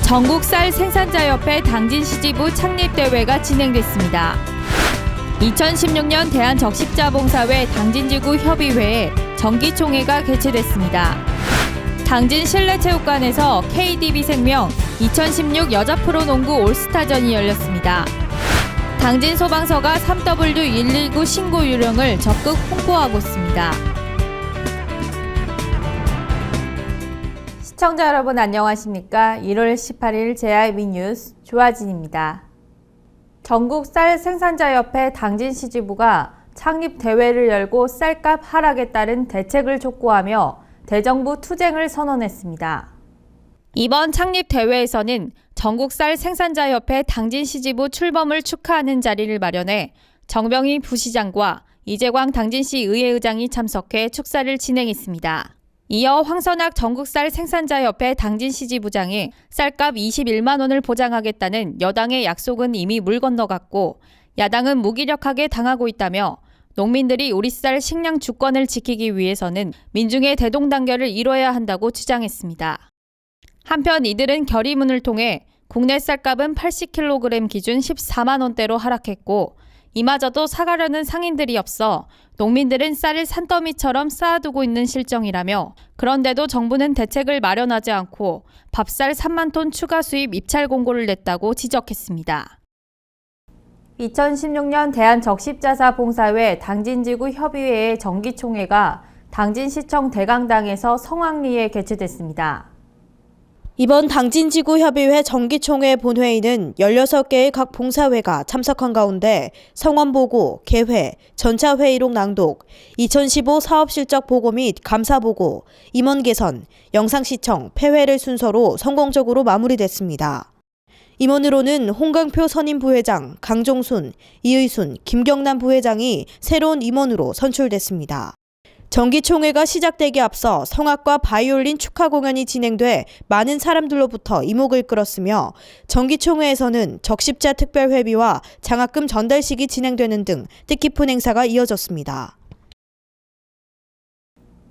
전국 쌀 생산자협회 당진시지부 창립대회가 진행됐습니다. 2016년 대한적십자봉사회 당진지구 협의회에 정기총회가 개최됐습니다. 당진 실내체육관에서 KDB생명 2016 여자 프로농구 올스타전이 열렸습니다. 당진 소방서가 3W119 신고 요령을 적극 홍보하고 있습니다. 시청자 여러분 안녕하십니까? 1월 18일 JIB 뉴스 조아진입니다. 전국 쌀 생산자협회 당진시지부가 창립대회를 열고 쌀값 하락에 따른 대책을 촉구하며 대정부 투쟁을 선언했습니다. 이번 창립대회에서는 전국 쌀 생산자협회 당진시지부 출범을 축하하는 자리를 마련해 정병희 부시장과 이재광 당진시 의회의장이 참석해 축사를 진행했습니다. 이어 황선학 전국쌀 생산자협회 당진시지부장이 쌀값 21만 원을 보장하겠다는 여당의 약속은 이미 물 건너갔고 야당은 무기력하게 당하고 있다며 농민들이 우리 쌀 식량 주권을 지키기 위해서는 민중의 대동단결을 이뤄야 한다고 주장했습니다. 한편 이들은 결의문을 통해 국내 쌀값은 80kg 기준 14만 원대로 하락했고 이마저도 사가려는 상인들이 없어 농민들은 쌀을 산더미처럼 쌓아두고 있는 실정이라며 그런데도 정부는 대책을 마련하지 않고 밥쌀 3만 톤 추가 수입 입찰 공고를 냈다고 지적했습니다. 2016년 대한적십자사봉사회 당진지구 협의회의 정기총회가 당진시청 대강당에서 성황리에 개최됐습니다. 이번 당진지구협의회 정기총회 본회의는 16개의 각 봉사회가 참석한 가운데 성원보고, 개회, 전차회의록 낭독, 2015 사업실적 보고 및 감사보고, 임원 개선, 영상시청, 폐회를 순서로 성공적으로 마무리됐습니다. 임원으로는 홍강표 선임 부회장, 강종순, 이의순, 김경남 부회장이 새로운 임원으로 선출됐습니다. 정기총회가 시작되기 앞서 성악과 바이올린 축하 공연이 진행돼 많은 사람들로부터 이목을 끌었으며 정기총회에서는 적십자 특별회비와 장학금 전달식이 진행되는 등 뜻깊은 행사가 이어졌습니다.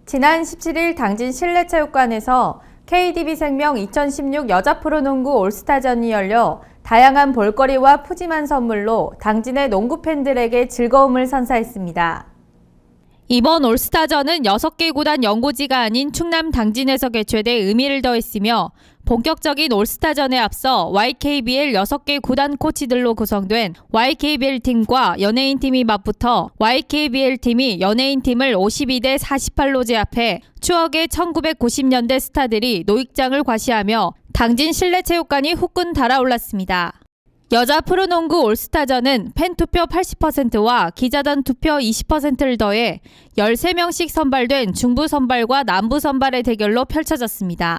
지난 17일 당진 실내체육관에서 KDB생명 2016 여자 프로농구 올스타전이 열려 다양한 볼거리와 푸짐한 선물로 당진의 농구 팬들에게 즐거움을 선사했습니다. 이번 올스타전은 6개 구단 연고지가 아닌 충남 당진에서 개최돼 의미를 더했으며 본격적인 올스타전에 앞서 YKBL 6개 구단 코치들로 구성된 YKBL팀과 연예인팀이 맞붙어 YKBL팀이 연예인팀을 52대 48로 제압해 추억의 1990년대 스타들이 노익장을 과시하며 당진 실내체육관이 후끈 달아올랐습니다. 여자 프로농구 올스타전은 팬투표 80%와 기자단 투표 20%를 더해 13명씩 선발된 중부 선발과 남부 선발의 대결로 펼쳐졌습니다.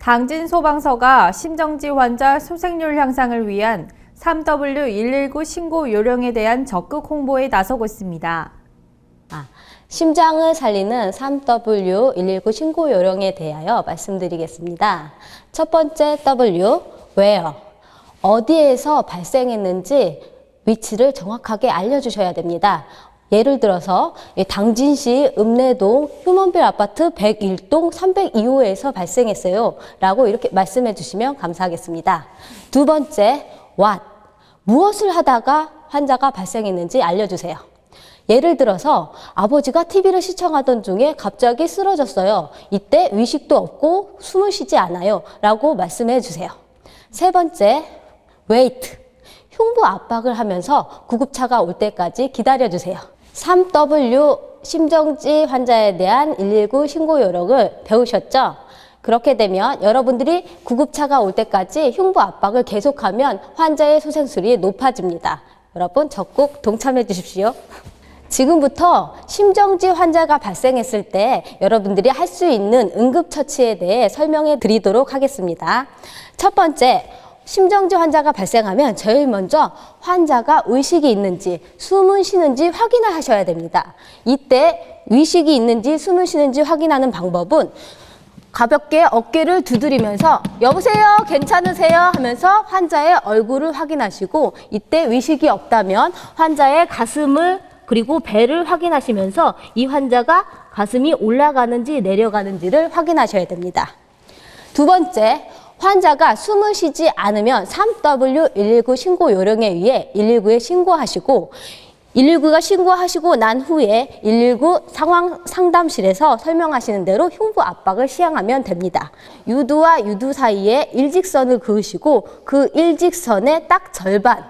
당진 소방서가 심정지 환자 소생률 향상을 위한 3W119 신고 요령에 대한 적극 홍보에 나서고 있습니다. 심장을 살리는 3W119 신고 요령에 대하여 말씀드리겠습니다. 첫 번째 W, where. 어디에서 발생했는지 위치를 정확하게 알려주셔야 됩니다. 예를 들어서 당진시 읍내동 휴먼빌 아파트 101동 302호에서 발생했어요 라고 이렇게 말씀해 주시면 감사하겠습니다. 두 번째, what. 무엇을 하다가 환자가 발생했는지 알려주세요. 예를 들어서 아버지가 TV를 시청하던 중에 갑자기 쓰러졌어요. 이때 위식도 없고 숨을 쉬지 않아요 라고 말씀해 주세요. 세 번째, wait. 흉부 압박을 하면서 구급차가 올 때까지 기다려주세요. 3W 심정지 환자에 대한 119 신고 요령을 배우셨죠? 그렇게 되면 여러분들이 구급차가 올 때까지 흉부 압박을 계속하면 환자의 소생술이 높아집니다. 여러분 적극 동참해 주십시오. 지금부터 심정지 환자가 발생했을 때 여러분들이 할 수 있는 응급처치에 대해 설명해 드리도록 하겠습니다. 첫 번째, 심정지 환자가 발생하면 제일 먼저 환자가 의식이 있는지 숨을 쉬는지 확인을 하셔야 됩니다. 이때 의식이 있는지 숨을 쉬는지 확인하는 방법은 가볍게 어깨를 두드리면서 여보세요? 괜찮으세요? 하면서 환자의 얼굴을 확인하시고 이때 의식이 없다면 환자의 가슴을 그리고 배를 확인하시면서 이 환자가 가슴이 올라가는지 내려가는지를 확인하셔야 됩니다. 두 번째, 환자가 숨을 쉬지 않으면 3W119 신고 요령에 의해 119에 신고하시고 119가 신고하시고 난 후에 119 상황 상담실에서 설명하시는 대로 흉부 압박을 시행하면 됩니다. 유두와 유두 사이에 일직선을 그으시고 그 일직선의 딱 절반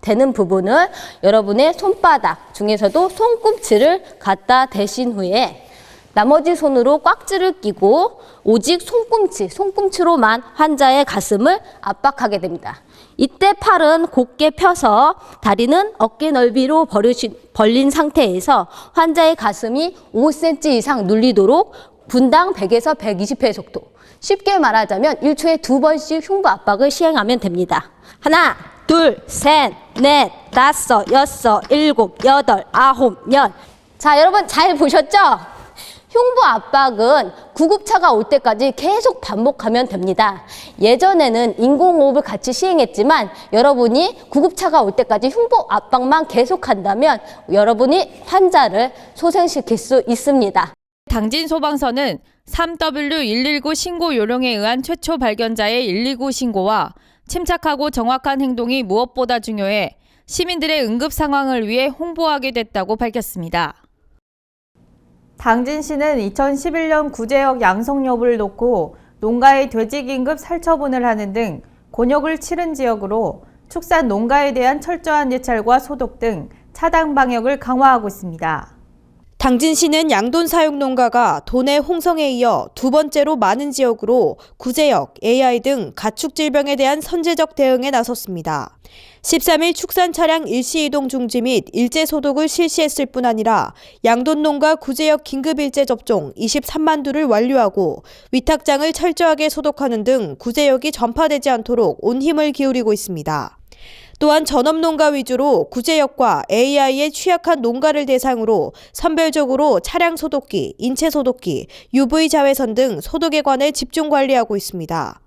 되는 부분을 여러분의 손바닥 중에서도 손꿈치를 갖다 대신 후에 나머지 손으로 꽉지를 끼고 오직 손꿈치로만 환자의 가슴을 압박하게 됩니다. 이때 팔은 곧게 펴서 다리는 어깨 넓이로 벌린 상태에서 환자의 가슴이 5cm 이상 눌리도록 분당 100에서 120회 속도. 쉽게 말하자면 1초에 2번씩 흉부 압박을 시행하면 됩니다. 하나, 둘, 셋, 넷, 다섯, 여섯, 일곱, 여덟, 아홉, 열. 자, 여러분 잘 보셨죠? 흉부 압박은 구급차가 올 때까지 계속 반복하면 됩니다. 예전에는 인공호흡을 같이 시행했지만 여러분이 구급차가 올 때까지 흉부 압박만 계속한다면 여러분이 환자를 소생시킬 수 있습니다. 당진 소방서는 3W119 신고 요령에 의한 최초 발견자의 119 신고와 침착하고 정확한 행동이 무엇보다 중요해 시민들의 응급 상황을 위해 홍보하게 됐다고 밝혔습니다. 당진시는 2011년 구제역 양성 여부를 놓고 농가의 돼지 긴급 살처분을 하는 등 곤욕을 치른 지역으로 축산 농가에 대한 철저한 예찰과 소독 등 차단 방역을 강화하고 있습니다. 당진시는 양돈 사육 농가가 도내 홍성에 이어 두 번째로 많은 지역으로 구제역, AI 등 가축 질병에 대한 선제적 대응에 나섰습니다. 13일 축산 차량 일시 이동 중지 및 일제 소독을 실시했을 뿐 아니라 양돈 농가 구제역 긴급 일제 접종 23만 두를 완료하고 위탁장을 철저하게 소독하는 등 구제역이 전파되지 않도록 온 힘을 기울이고 있습니다. 또한 전업농가 위주로 구제역과 AI에 취약한 농가를 대상으로 선별적으로 차량 소독기, 인체 소독기, UV 자외선 등 소독에 관해 집중 관리하고 있습니다.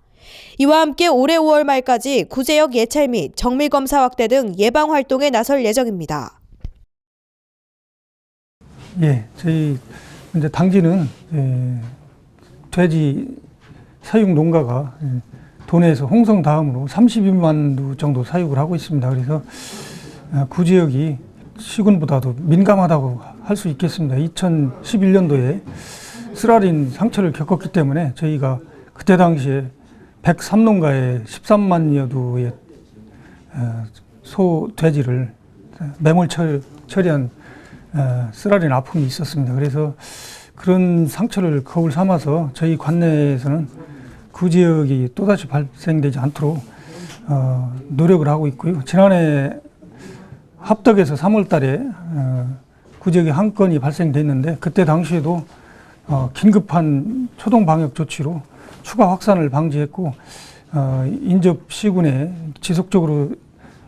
이와 함께 올해 5월 말까지 구제역 예찰 및 정밀 검사 확대 등 예방 활동에 나설 예정입니다. 예, 저희 이제 당진은 돼지 사육 농가가 도내에서 홍성 다음으로 32만 두 정도 사육을 하고 있습니다. 그래서 구제역이 시군보다도 민감하다고 할 수 있겠습니다. 2011년도에 쓰라린 상처를 겪었기 때문에 저희가 그때 당시에 103농가에 13만여 두의 소, 돼지를 매몰 처리한 쓰라린 아픔이 있었습니다. 그래서 그런 상처를 거울 삼아서 저희 관내에서는 구제역이 또다시 발생되지 않도록 노력을 하고 있고요. 지난해 합덕에서 3월 달에 구제역에 한 건이 발생됐는데 그때 당시에도 긴급한 초동 방역 조치로 추가 확산을 방지했고 인접 시군에 지속적으로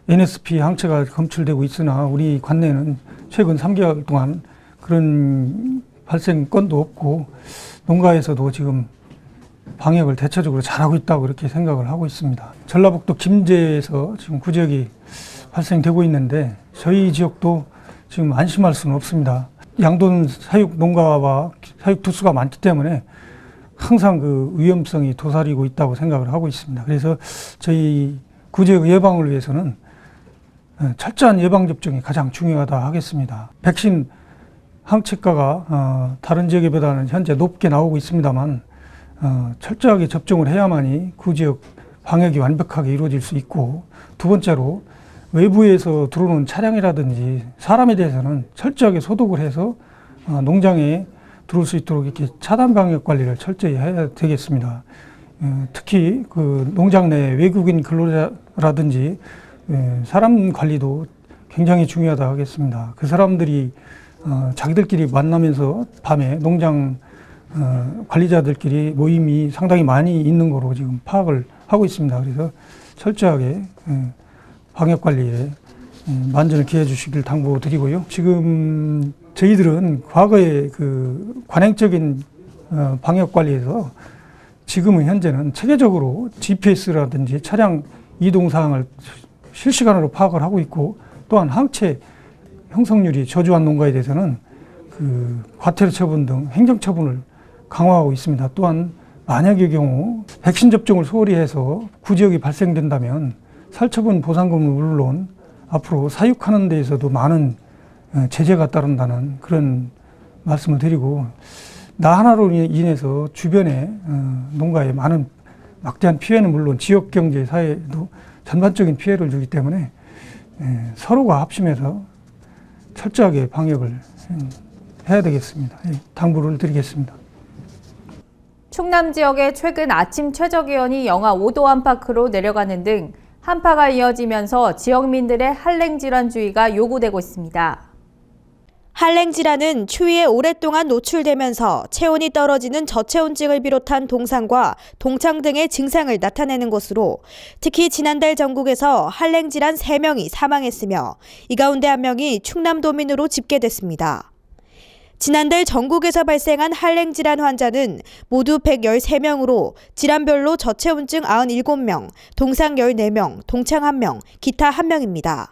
NSP 항체가 검출되고 있으나 우리 관내는 최근 3개월 동안 그런 발생 건도 없고 농가에서도 지금 방역을 대체적으로 잘하고 있다고 그렇게 생각을 하고 있습니다. 전라북도 김제에서 지금 구제역이 발생되고 있는데 저희 지역도 지금 안심할 수는 없습니다. 양돈 사육 농가와 사육 두수가 많기 때문에 항상 그 위험성이 도사리고 있다고 생각을 하고 있습니다. 그래서 저희 구제역 예방을 위해서는 철저한 예방접종이 가장 중요하다 하겠습니다. 백신 항체가가 다른 지역에 비해서는 현재 높게 나오고 있습니다만 철저하게 접종을 해야만이 구제역 방역이 완벽하게 이루어질 수 있고, 두 번째로 외부에서 들어오는 차량이라든지 사람에 대해서는 철저하게 소독을 해서 농장에 들어올 수 있도록 이렇게 차단 방역 관리를 철저히 해야 되겠습니다. 특히 그 농장 내 외국인 근로자라든지 사람 관리도 굉장히 중요하다 하겠습니다. 그 사람들이 자기들끼리 만나면서 밤에 농장 관리자들끼리 모임이 상당히 많이 있는 거로 지금 파악을 하고 있습니다. 그래서 철저하게 방역 관리에 만전을 기해 주시길 당부드리고요. 지금 저희들은 과거에 그 관행적인 방역 관리에서 지금은 현재는 체계적으로 GPS라든지 차량 이동 사항을 실시간으로 파악을 하고 있고, 또한 항체 형성률이 저조한 농가에 대해서는 그 과태료 처분 등 행정 처분을 강화하고 있습니다. 또한 만약의 경우 백신 접종을 소홀히 해서 구지역이 발생된다면 살처분 보상금은 물론 앞으로 사육하는 데에서도 많은 제재가 따른다는 그런 말씀을 드리고, 나 하나로 인해서 주변에 농가에 많은 막대한 피해는 물론 지역 경제 사회에도 전반적인 피해를 주기 때문에 서로가 합심해서 철저하게 방역을 해야 되겠습니다. 당부를 드리겠습니다. 충남 지역에 최근 아침 최저기온이 영하 5도 안팎으로 내려가는 등 한파가 이어지면서 지역민들의 한랭질환주의가 요구되고 있습니다. 한랭질환은 추위에 오랫동안 노출되면서 체온이 떨어지는 저체온증을 비롯한 동상과 동창 등의 증상을 나타내는 것으로, 특히 지난달 전국에서 한랭질환 3명이 사망했으며 이 가운데 1명이 충남도민으로 집계됐습니다. 지난달 전국에서 발생한 한랭질환 환자는 모두 113명으로 질환별로 저체온증 97명, 동상 14명, 동창 1명, 기타 1명입니다.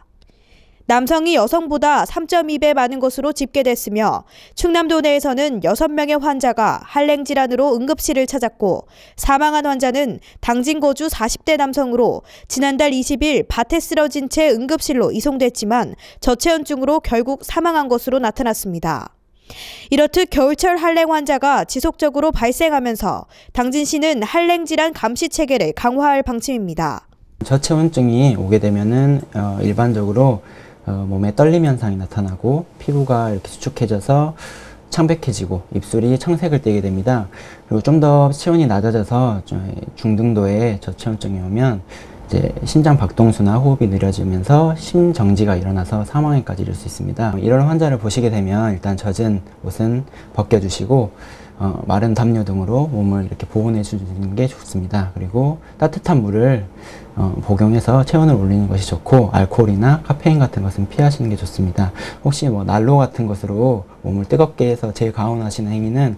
남성이 여성보다 3.2배 많은 것으로 집계됐으며 충남도 내에서는 6명의 환자가 한랭질환으로 응급실을 찾았고, 사망한 환자는 당진 거주 40대 남성으로 지난달 20일 밭에 쓰러진 채 응급실로 이송됐지만 저체온증으로 결국 사망한 것으로 나타났습니다. 이렇듯 겨울철 한랭 환자가 지속적으로 발생하면서 당진시는 한랭질환 감시 체계를 강화할 방침입니다. 저체온증이 오게 되면은 일반적으로 몸에 떨림 현상이 나타나고 피부가 이렇게 수축해져서 창백해지고 입술이 청색을 띠게 됩니다. 그리고 좀 더 체온이 낮아져서 중등도의 저체온증이 오면 이제 심장 박동수나 호흡이 느려지면서 심정지가 일어나서 사망에까지 이를 수 있습니다. 이런 환자를 보시게 되면 일단 젖은 옷은 벗겨주시고 마른 담요 등으로 몸을 이렇게 보온해 주는 게 좋습니다. 그리고 따뜻한 물을 복용해서 체온을 올리는 것이 좋고, 알코올이나 카페인 같은 것은 피하시는 게 좋습니다. 혹시 난로 같은 것으로 몸을 뜨겁게 해서 재가온하시는 행위는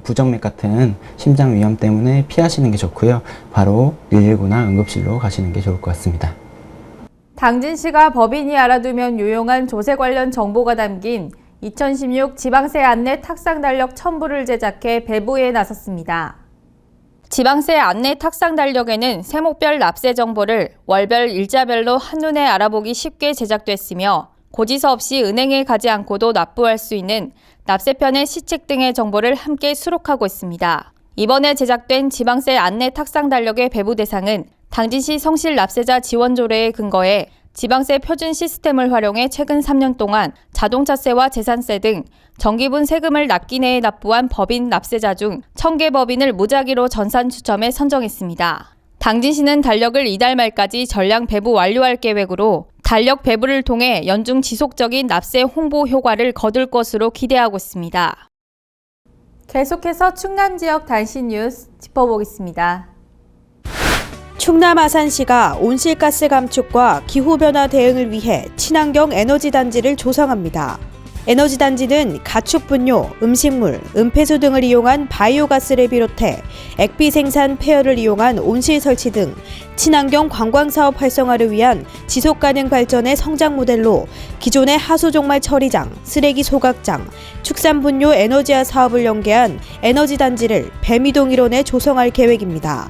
부정맥 같은 심장 위험 때문에 피하시는 게 좋고요. 바로 119나 응급실로 가시는 게 좋을 것 같습니다. 당진시가 법인이 알아두면 유용한 조세 관련 정보가 담긴 2016 지방세 안내 탁상 달력 첨부를 제작해 배부에 나섰습니다. 지방세 안내 탁상 달력에는 세목별 납세 정보를 월별 일자별로 한눈에 알아보기 쉽게 제작됐으며, 고지서 없이 은행에 가지 않고도 납부할 수 있는 납세편의 시책 등의 정보를 함께 수록하고 있습니다. 이번에 제작된 지방세 안내 탁상 달력의 배부 대상은 당진시 성실 납세자 지원 조례에 근거해 지방세 표준 시스템을 활용해 최근 3년 동안 자동차세와 재산세 등 정기분 세금을 납기 내에 납부한 법인 납세자 중 1000개 법인을 무작위로 전산 추첨해 선정했습니다. 당진시는 달력을 이달 말까지 전량 배부 완료할 계획으로 달력 배부를 통해 연중 지속적인 납세 홍보 효과를 거둘 것으로 기대하고 있습니다. 계속해서 충남 지역 단신 뉴스 짚어보겠습니다. 충남 아산시가 온실가스 감축과 기후변화 대응을 위해 친환경 에너지단지를 조성합니다. 에너지단지는 가축분뇨, 음식물, 은폐수 등을 이용한 바이오가스를 비롯해 액비 생산 폐열을 이용한 온실 설치 등 친환경 관광사업 활성화를 위한 지속가능 발전의 성장 모델로 기존의 하수종말 처리장, 쓰레기 소각장, 축산분뇨 에너지화 사업을 연계한 에너지단지를 배미동 일원에 조성할 계획입니다.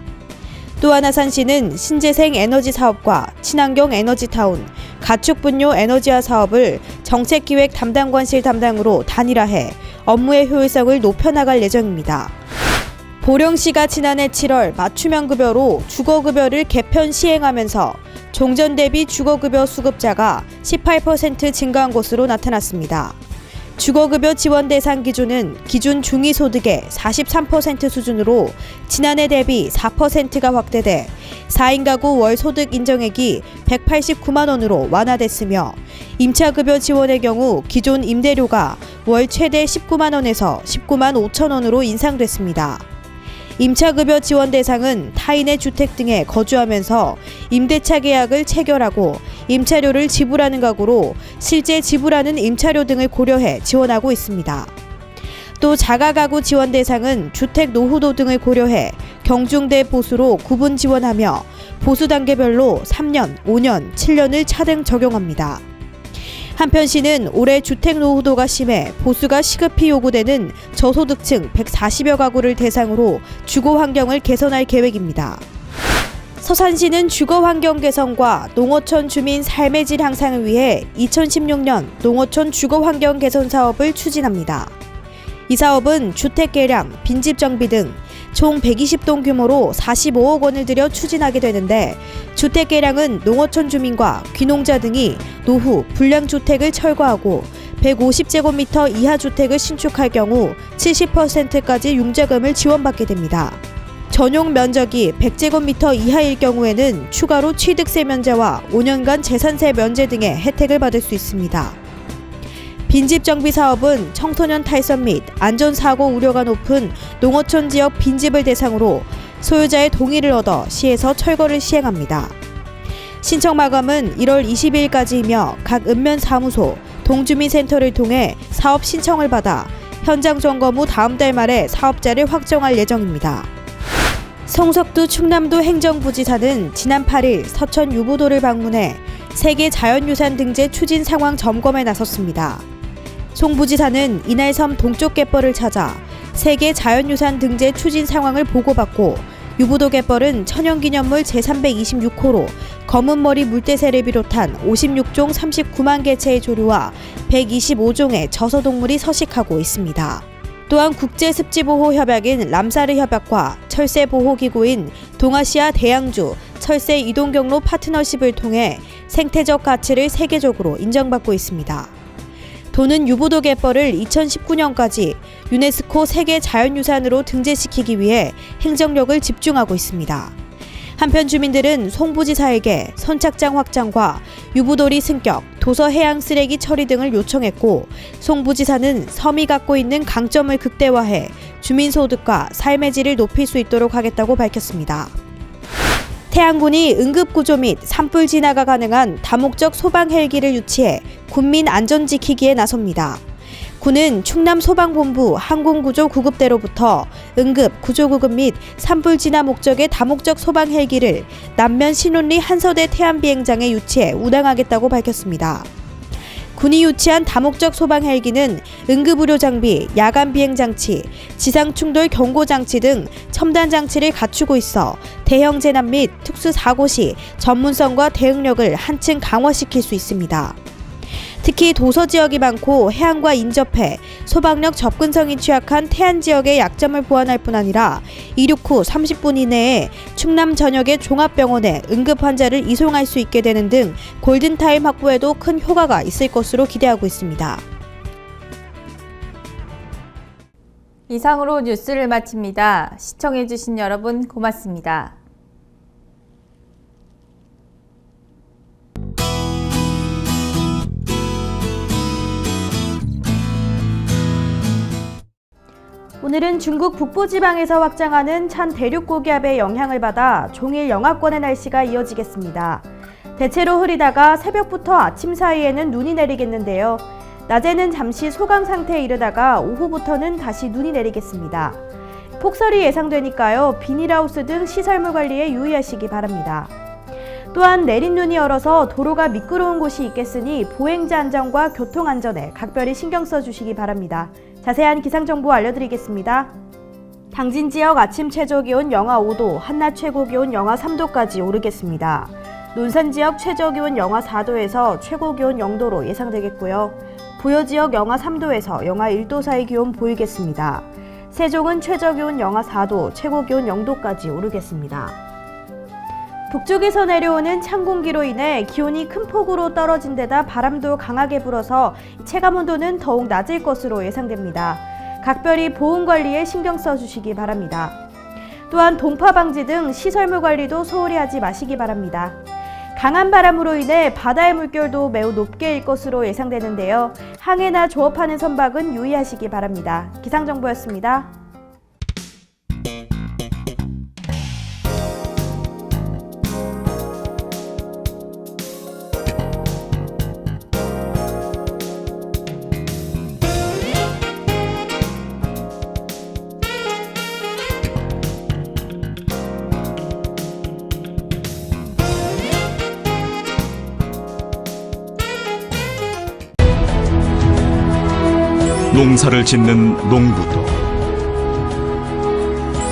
또한 아산시는 신재생 에너지 사업과 친환경 에너지타운, 가축분뇨 에너지화 사업을 정책기획 담당관실 담당으로 단일화해 업무의 효율성을 높여나갈 예정입니다. 보령시가 지난해 7월 맞춤형 급여로 주거급여를 개편 시행하면서 종전 대비 주거급여 수급자가 18% 증가한 것으로 나타났습니다. 주거급여 지원 대상 기준은 기준 중위소득의 43% 수준으로 지난해 대비 4%가 확대돼 4인 가구 월 소득 인정액이 189만 원으로 완화됐으며, 임차급여 지원의 경우 기존 임대료가 월 최대 19만 원에서 19만 5천 원으로 인상됐습니다. 임차급여 지원 대상은 타인의 주택 등에 거주하면서 임대차 계약을 체결하고 임차료를 지불하는 가구로 실제 지불하는 임차료 등을 고려해 지원하고 있습니다. 또 자가가구 지원 대상은 주택 노후도 등을 고려해 경중대 보수로 구분 지원하며 보수 단계별로 3년, 5년, 7년을 차등 적용합니다. 한편 시는 올해 주택 노후도가 심해 보수가 시급히 요구되는 저소득층 140여 가구를 대상으로 주거 환경을 개선할 계획입니다. 서산시는 주거 환경 개선과 농어촌 주민 삶의 질 향상을 위해 2016년 농어촌 주거 환경 개선 사업을 추진합니다. 이 사업은 주택 개량, 빈집 정비 등 총 120동 규모로 45억 원을 들여 추진하게 되는데, 주택 개량은 농어촌 주민과 귀농자 등이 노후 불량 주택을 철거하고 150제곱미터 이하 주택을 신축할 경우 70%까지 융자금을 지원받게 됩니다. 전용 면적이 100제곱미터 이하일 경우에는 추가로 취득세 면제와 5년간 재산세 면제 등의 혜택을 받을 수 있습니다. 빈집 정비 사업은 청소년 탈선 및 안전사고 우려가 높은 농어촌 지역 빈집을 대상으로 소유자의 동의를 얻어 시에서 철거를 시행합니다. 신청 마감은 1월 22일까지이며 각 읍면사무소, 동주민센터를 통해 사업 신청을 받아 현장 점검 후 다음 달 말에 사업자를 확정할 예정입니다. 송석두 충남도 행정부지사는 지난 8일 서천 유보도를 방문해 세계 자연유산 등재 추진 상황 점검에 나섰습니다. 송 부지사는 이날 섬 동쪽 갯벌을 찾아 세계 자연유산 등재 추진 상황을 보고받고, 유보도 갯벌은 천연기념물 제326호로 검은머리 물대새를 비롯한 56종 39만 개체의 조류와 125종의 저서동물이 서식하고 있습니다. 또한 국제습지보호협약인 람사르 협약과 철새보호기구인 동아시아 대양주 철새 이동경로 파트너십을 통해 생태적 가치를 세계적으로 인정받고 있습니다. 도는 유보도 갯벌을 2019년까지 유네스코 세계 자연유산으로 등재시키기 위해 행정력을 집중하고 있습니다. 한편 주민들은 송 부지사에게 선착장 확장과 유보도리 승격, 도서 해양 쓰레기 처리 등을 요청했고, 송 부지사는 섬이 갖고 있는 강점을 극대화해 주민 소득과 삶의 질을 높일 수 있도록 하겠다고 밝혔습니다. 태안군이 응급구조 및 산불 진화가 가능한 다목적 소방 헬기를 유치해 군민 안전 지키기에 나섭니다. 군은 충남소방본부 항공구조 구급대로부터 응급, 구조구급 및 산불 진화 목적의 다목적 소방 헬기를 남면 신운리 한서대 태안비행장에 유치해 운항하겠다고 밝혔습니다. 군이 유치한 다목적 소방 헬기는 응급의료 장비, 야간 비행 장치, 지상 충돌 경고 장치 등 첨단 장치를 갖추고 있어 대형 재난 및 특수 사고 시 전문성과 대응력을 한층 강화시킬 수 있습니다. 특히 도서 지역이 많고 해안과 인접해 소방력 접근성이 취약한 태안 지역의 약점을 보완할 뿐 아니라 이륙 후 30분 이내에 충남 전역의 종합병원에 응급 환자를 이송할 수 있게 되는 등 골든타임 확보에도 큰 효과가 있을 것으로 기대하고 있습니다. 이상으로 뉴스를 마칩니다. 시청해주신 여러분 고맙습니다. 오늘은 중국 북부지방에서 확장하는 찬 대륙고기압의 영향을 받아 종일 영하권의 날씨가 이어지겠습니다. 대체로 흐리다가 새벽부터 아침 사이에는 눈이 내리겠는데요. 낮에는 잠시 소강 상태에 이르다가 오후부터는 다시 눈이 내리겠습니다. 폭설이 예상되니까요. 비닐하우스 등 시설물 관리에 유의하시기 바랍니다. 또한 내린 눈이 얼어서 도로가 미끄러운 곳이 있겠으니 보행자 안전과 교통 안전에 각별히 신경 써주시기 바랍니다. 자세한 기상정보 알려드리겠습니다. 당진 지역 아침 최저기온 영하 5도, 한낮 최고기온 영하 3도까지 오르겠습니다. 논산 지역 최저기온 영하 4도에서 최고기온 0도로 예상되겠고요. 부여 지역 영하 3도에서 영하 1도 사이 기온 보이겠습니다. 세종은 최저기온 영하 4도, 최고기온 0도까지 오르겠습니다. 북쪽에서 내려오는 찬 공기로 인해 기온이 큰 폭으로 떨어진 데다 바람도 강하게 불어서 체감온도는 더욱 낮을 것으로 예상됩니다. 각별히 보온 관리에 신경 써주시기 바랍니다. 또한 동파 방지 등 시설물 관리도 소홀히 하지 마시기 바랍니다. 강한 바람으로 인해 바다의 물결도 매우 높게 일 것으로 예상되는데요. 항해나 조업하는 선박은 유의하시기 바랍니다. 기상정보였습니다. 농사를 짓는 농부도,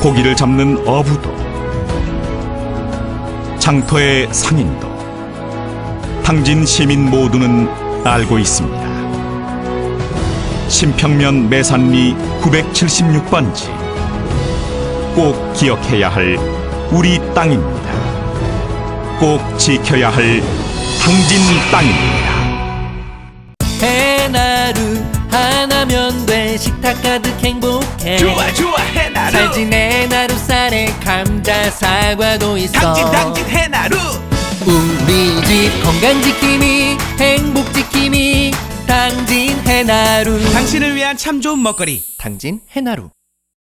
고기를 잡는 어부도, 장터의 상인도, 당진 시민 모두는 알고 있습니다. 신평면 매산리 976번지, 꼭 기억해야 할 우리 땅입니다. 꼭 지켜야 할 당진 땅입니다. 해나루 하나면 돼. 식탁 가득 행복해. 좋아 좋아 해나루. 살진 해나루 쌀에 감자 사과도 있어. 당진 해나루. 우리 집 건강 지킴이 행복 지킴이 당진 해나루. 당신을 위한 참 좋은 먹거리 당진 해나루.